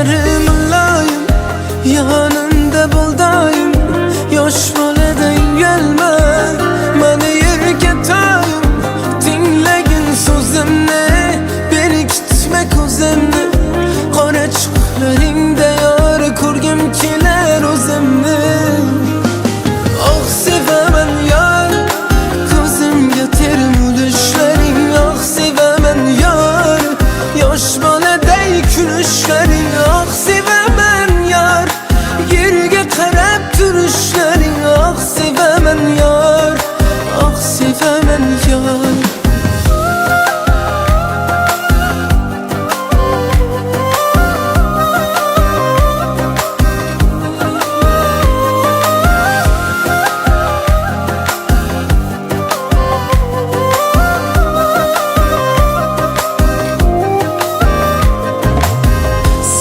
gözlerim mülayim, yanında buldayım. Yosh boladan gelme, meni yerga tayim. Tinglegin so'zimni, berkitma ko'zimni. Qora chuqlaringda yor ko'rgim kelar o'zimni. Oh sevaman yor, ko'zimga termulishlaring. Oh sevaman yor, yosh boladay kulishlaring. Oh sevaman yor, yerga qarab turishlaring. Oh sevaman yor, oh sevaman yor.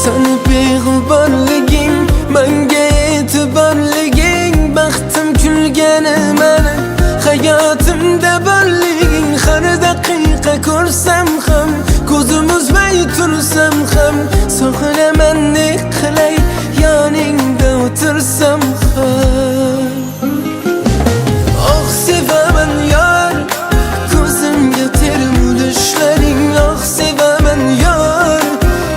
Seni beg'uborliging, menga e'tiborliging. Baxtim kulgani meni, hayotimda borliging. Har daqiqa ko'rsam ham, ko'zim uzmay tursam ham, sog'inaman ne qilay yoningda o'tirsam ham. Oh sevaman yor, ko'zimga termulishlaring. Oh sevaman yor,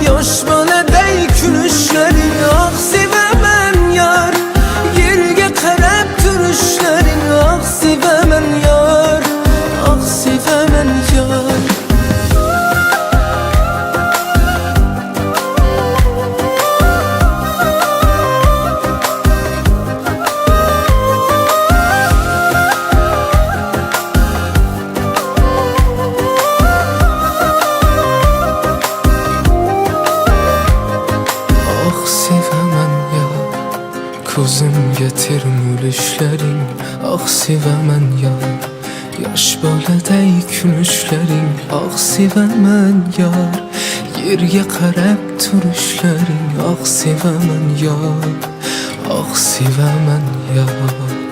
yosh boladay kulishlaring. Oh sevaman yor, yerga qarab turishlaring. Oh sevaman yor, oh sevaman yor. Oh sevaman yor, ko'zimga termulishlaring. Oh sevaman yor, yosh boladay kulishlaring. Oh sevaman yor, yerga qarab turishlaring. Oh sevaman yor, oh sevaman yor.